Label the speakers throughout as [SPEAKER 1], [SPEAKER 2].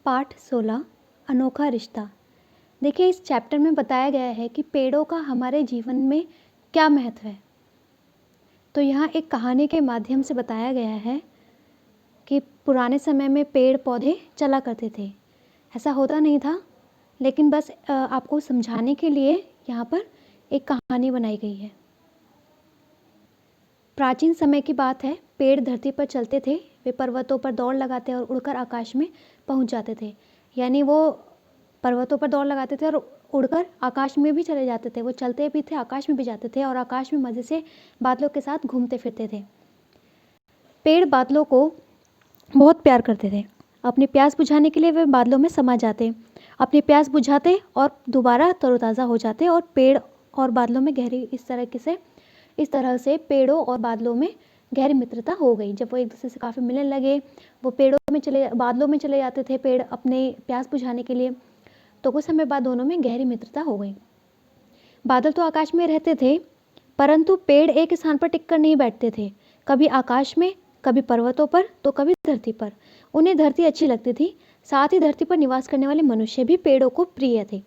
[SPEAKER 1] पाठ 16 अनोखा रिश्ता। देखिए, इस चैप्टर में बताया गया है कि पेड़ों का हमारे जीवन में क्या महत्व है। तो यहाँ एक कहानी के माध्यम से बताया गया है कि पुराने समय में पेड़ पौधे चला करते थे। ऐसा होता नहीं था, लेकिन बस आपको समझाने के लिए यहाँ पर एक कहानी बनाई गई है। प्राचीन समय की बात है। पेड़ धरती पर चलते थे, वे पर्वतों पर दौड़ लगाते और उड़कर आकाश में पहुंच जाते थे। यानी वो पर्वतों पर दौड़ लगाते थे और उड़कर आकाश में भी चले जाते थे। वो चलते भी थे, आकाश में भी जाते थे और आकाश में मज़े से बादलों के साथ घूमते फिरते थे। पेड़ बादलों को बहुत प्यार करते थे। अपनी प्यास बुझाने के लिए वे बादलों में समा जाते, अपनी प्यास बुझाते और दोबारा तरोताज़ा हो जाते। और पेड़ और बादलों में गहरी इस तरह से पेड़ों और बादलों में गहरी मित्रता हो गई। जब वो एक दूसरे से काफ़ी मिलने लगे, वो बादलों में चले जाते थे पेड़ अपने प्यास बुझाने के लिए, तो कुछ समय बाद दोनों में गहरी मित्रता हो गई। बादल तो आकाश में रहते थे, परंतु पेड़ एक स्थान पर टिक कर नहीं बैठते थे। कभी आकाश में, कभी पर्वतों पर, तो कभी धरती पर। उन्हें धरती अच्छी लगती थी। साथ ही धरती पर निवास करने वाले मनुष्य भी पेड़ों को प्रिय थे,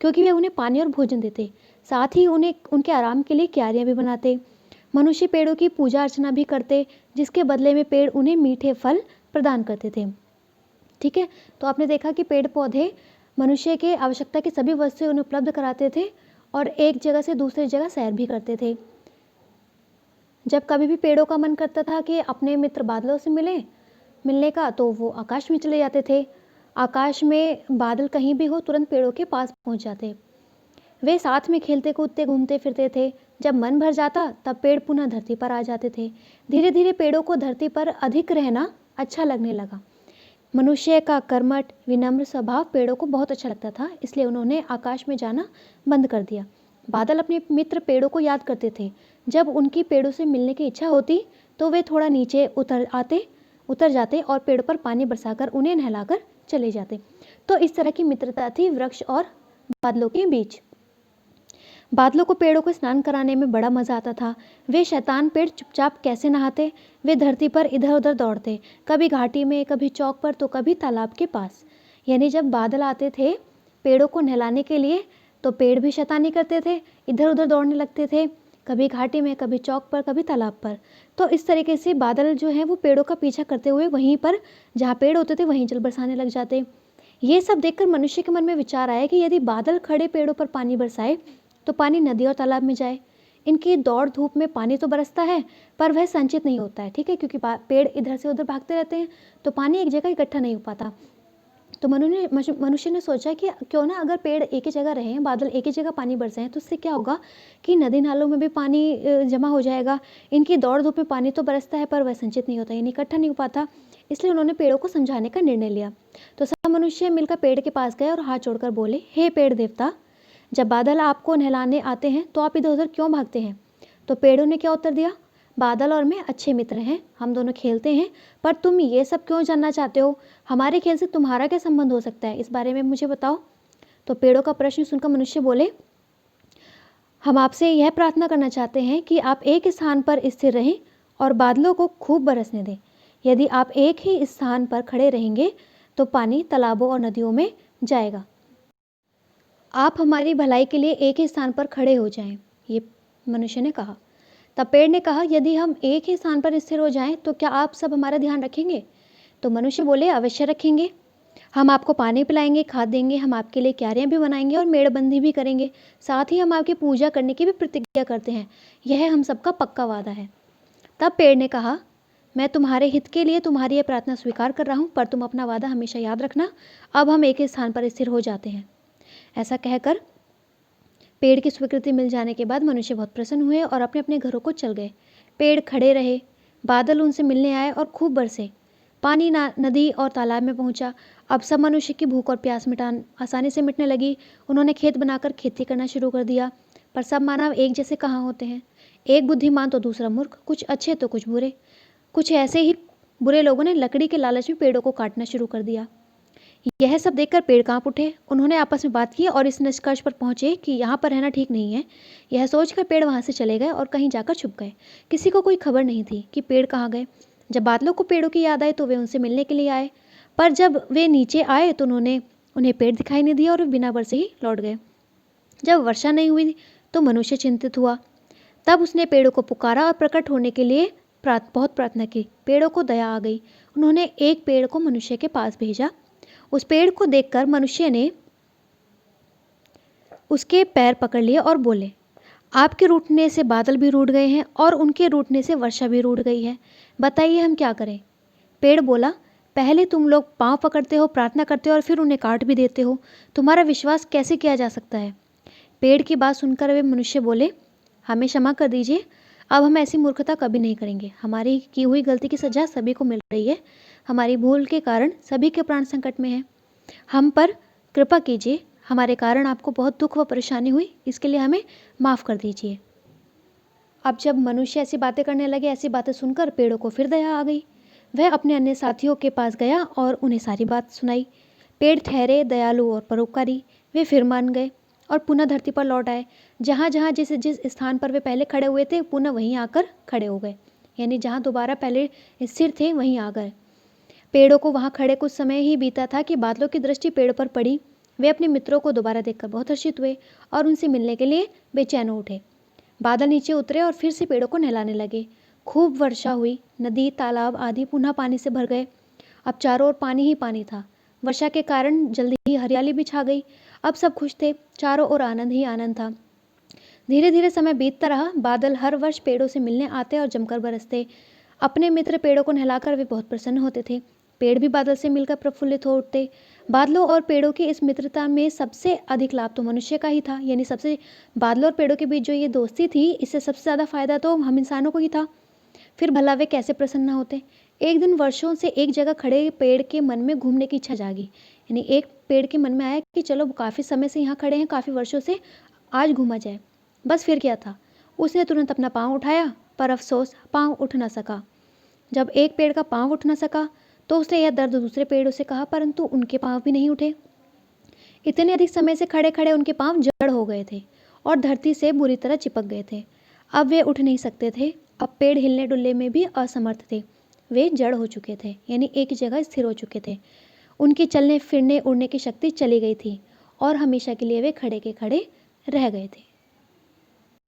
[SPEAKER 1] क्योंकि वे उन्हें पानी और भोजन देते। साथ ही उन्हें उनके आराम के लिए क्यारियां भी बनाते। मनुष्य पेड़ों की पूजा अर्चना भी करते, जिसके बदले में पेड़ उन्हें मीठे फल प्रदान करते थे। ठीक है, तो आपने देखा कि पेड़ पौधे मनुष्य के आवश्यकता की सभी वस्तुएं उन्हें उपलब्ध कराते थे और एक जगह से दूसरी जगह सैर भी करते थे। जब कभी भी पेड़ों का मन करता था कि अपने मित्र बादलों से मिलने का, तो वो आकाश में चले जाते थे। आकाश में बादल कहीं भी हो, तुरंत पेड़ों के पास पहुंच जाते। वे साथ में खेलते कूदते घूमते फिरते थे। जब मन भर जाता तब पेड़ पुनः धरती पर आ जाते थे। धीरे धीरे पेड़ों को धरती पर अधिक रहना अच्छा लगने लगा। मनुष्य का कर्मठ विनम्र स्वभाव पेड़ों को बहुत अच्छा लगता था, इसलिए उन्होंने आकाश में जाना बंद कर दिया। बादल अपने मित्र पेड़ों को याद करते थे। जब उनकी पेड़ों से मिलने की इच्छा होती तो वे थोड़ा नीचे उतर जाते और पेड़ पर पानी बरसाकर उन्हें नहलाकर चले जाते। तो इस तरह की मित्रता थी वृक्ष और बादलों के बीच। बादलों को पेड़ों को स्नान कराने में बड़ा मजा आता था। वे शैतान पेड़ चुपचाप कैसे नहाते। वे धरती पर इधर उधर दौड़ते, कभी घाटी में, कभी चौक पर, तो कभी तालाब के पास। यानी जब बादल आते थे पेड़ों को नहलाने के लिए, तो पेड़ भी शैतानी करते थे, इधर उधर दौड़ने लगते थे, कभी घाटी में, कभी चौक पर, कभी तालाब पर। तो इस तरीके से बादल जो है वो पेड़ों का पीछा करते हुए वहीं पर जहाँ पेड़ होते थे वहीं जल बरसाने लग जाते। ये सब देखकर मनुष्य के मन में विचार आया कि यदि बादल खड़े पेड़ों पर पानी बरसाए तो पानी नदी और तालाब में जाए। इनकी दौड़ धूप में पानी तो बरसता है, पर वह संचित नहीं होता है। ठीक है, क्योंकि पेड़ इधर से उधर भागते रहते हैं, तो पानी एक जगह इकट्ठा नहीं हो पाता। तो मनुष्य ने सोचा कि क्यों ना अगर पेड़ एक ही जगह रहें, बादल एक ही जगह पानी बरसाएं, तो उससे क्या होगा कि नदी नालों में भी पानी जमा हो जाएगा। इनकी दौड़ धूप में पानी तो बरसता है, पर वह संचित नहीं होता, यानी इकट्ठा नहीं हो पाता। इसलिए उन्होंने पेड़ों को समझाने का निर्णय लिया। तो सब मनुष्य मिलकर पेड़ के पास गए और हाथ जोड़कर बोले, हे पेड़ देवता, जब बादल आपको नहलाने आते हैं तो आप इधर उधर क्यों भागते हैं? तो पेड़ों ने क्या उत्तर दिया, बादल और मैं अच्छे मित्र हैं, हम दोनों खेलते हैं, पर तुम ये सब क्यों जानना चाहते हो? हमारे खेल से तुम्हारा क्या संबंध हो सकता है, इस बारे में मुझे बताओ। तो पेड़ों का प्रश्न सुनकर मनुष्य बोले, हम आपसे यह प्रार्थना करना चाहते हैं कि आप एक स्थान पर स्थिर रहें और बादलों को खूब बरसने दें। यदि आप एक ही स्थान पर खड़े रहेंगे तो पानी तालाबों और नदियों में जाएगा। आप हमारी भलाई के लिए एक ही स्थान पर खड़े हो जाएं, ये मनुष्य ने कहा। तब पेड़ ने कहा, यदि हम एक ही स्थान पर स्थिर हो जाएं तो क्या आप सब हमारा ध्यान रखेंगे? तो मनुष्य बोले, अवश्य रखेंगे। हम आपको पानी पिलाएंगे, खाद देंगे, हम आपके लिए क्यारियां भी बनाएंगे और मेड़बंदी भी करेंगे। साथ ही हम आपकी पूजा करने की भी प्रतिज्ञा करते हैं। यह हम सबका पक्का वादा है। तब पेड़ ने कहा, मैं तुम्हारे हित के लिए तुम्हारी यह प्रार्थना स्वीकार कर रहा हूँ, पर तुम अपना वादा हमेशा याद रखना। अब हम एक ही स्थान पर स्थिर हो जाते हैं। ऐसा कहकर पेड़ की स्वीकृति मिल जाने के बाद मनुष्य बहुत प्रसन्न हुए और अपने अपने घरों को चल गए। पेड़ खड़े रहे, बादल उनसे मिलने आए और खूब बरसे। पानी नदी और तालाब में पहुंचा। अब सब मनुष्य की भूख और प्यास मिटान आसानी से मिटने लगी। उन्होंने खेत बनाकर खेती करना शुरू कर दिया। पर सब मानव एक जैसे कहाँ होते हैं, एक बुद्धिमान तो दूसरा मूर्ख, कुछ अच्छे तो कुछ बुरे। कुछ ऐसे ही बुरे लोगों ने लकड़ी के लालच में पेड़ों को काटना शुरू कर दिया। यह सब देखकर पेड़ कांप उठे। उन्होंने आपस में बात की और इस निष्कर्ष पर पहुंचे कि यहाँ पर रहना ठीक नहीं है। यह सोचकर पेड़ वहाँ से चले गए और कहीं जाकर छुप गए। किसी को कोई खबर नहीं थी कि पेड़ कहाँ गए। जब बादलों को पेड़ों की याद आई तो वे उनसे मिलने के लिए आए। पर जब वे नीचे आए तो उन्हें पेड़ दिखाई नहीं दिया और वे बिना बरसे ही लौट गए। जब वर्षा नहीं हुई तो मनुष्य चिंतित हुआ। तब उसने पेड़ों को पुकारा और प्रकट होने के लिए बहुत प्रार्थना की। पेड़ों को दया आ गई। उन्होंने एक पेड़ को मनुष्य के पास भेजा। उस पेड़ को देखकर मनुष्य ने उसके पैर पकड़ लिए और बोले, आपके रूठने से बादल भी रूठ गए हैं और उनके रूठने से वर्षा भी रूठ गई है। बताइए हम क्या करें? पेड़ बोला, पहले तुम लोग पांव पकड़ते हो, प्रार्थना करते हो और फिर उन्हें काट भी देते हो। तुम्हारा विश्वास कैसे किया जा सकता है? पेड़ की बात सुनकर वे मनुष्य बोले, हमें क्षमा कर दीजिए, अब हम ऐसी मूर्खता कभी नहीं करेंगे। हमारी की हुई गलती की सजा सभी को मिल रही है। हमारी भूल के कारण सभी के प्राण संकट में हैं। हम पर कृपा कीजिए। हमारे कारण आपको बहुत दुख व परेशानी हुई, इसके लिए हमें माफ़ कर दीजिए। अब जब मनुष्य ऐसी बातें करने लगे, ऐसी बातें सुनकर पेड़ों को फिर दया आ गई। वह अपने अन्य साथियों के पास गया और उन्हें सारी बात सुनाई। पेड़ ठहरे दयालु और परोपकारी। वे फिर मान गए और पुनः धरती पर लौट आए। जहाँ जहाँ जिस जिस स्थान पर वे पहले खड़े हुए थे, पुनः वहीं आकर खड़े हो गए। यानी जहाँ दोबारा पहले स्थिर थे वहीं आ गए। पेड़ों को वहाँ खड़े कुछ समय ही बीता था कि बादलों की दृष्टि पेड़ पर पड़ी। वे अपने मित्रों को दोबारा देखकर बहुत हर्षित हुए और उनसे मिलने के लिए बेचैन हो उठे। बादल नीचे उतरे और फिर से पेड़ों को नहलाने लगे। खूब वर्षा हुई। नदी, तालाब आदि पुनः पानी से भर गए। अब चारों ओर पानी ही पानी था। वर्षा के कारण जल्दी ही हरियाली भी छा गई। अब सब खुश थे। चारों ओर आनंद ही आनंद था। धीरे धीरे समय बीतता रहा। बादल हर वर्ष पेड़ों से मिलने आते और जमकर बरसते। अपने मित्र पेड़ों को नहलाकर वे बहुत प्रसन्न होते थे। पेड़ भी बादल से मिलकर प्रफुल्लित हो उठते। बादलों और पेड़ों की इस मित्रता में सबसे अधिक लाभ तो मनुष्य का ही था। यानी सबसे बादलों और पेड़ों के बीच जो ये दोस्ती थी, इससे सबसे ज़्यादा फायदा तो हम इंसानों को ही था। फिर भला वे कैसे प्रसन्न होते। एक दिन वर्षों से एक जगह खड़े पेड़ के मन में घूमने की इच्छा जागी। यानी एक पेड़ के मन में आया कि चलो काफ़ी समय से यहाँ खड़े हैं, काफ़ी वर्षों से, आज घूमा जाए। बस फिर क्या था, उसने तुरंत अपना पाँव उठाया, पर अफसोस पाँव उठ ना सका। जब एक पेड़ का पाँव उठ ना सका तो उसने यह दर्द दूसरे पेड़ों से कहा, परंतु उनके पाँव भी नहीं उठे। इतने अधिक समय से खड़े खड़े उनके पाँव जड़ हो गए थे और धरती से बुरी तरह चिपक गए थे। अब वे उठ नहीं सकते थे। अब पेड़ हिलने डुलने में भी असमर्थ थे। वे जड़ हो चुके थे, यानी एक जगह स्थिर हो चुके थे। उनकी चलने फिरने उड़ने की शक्ति चली गई थी और हमेशा के लिए वे खड़े के खड़े रह गए थे।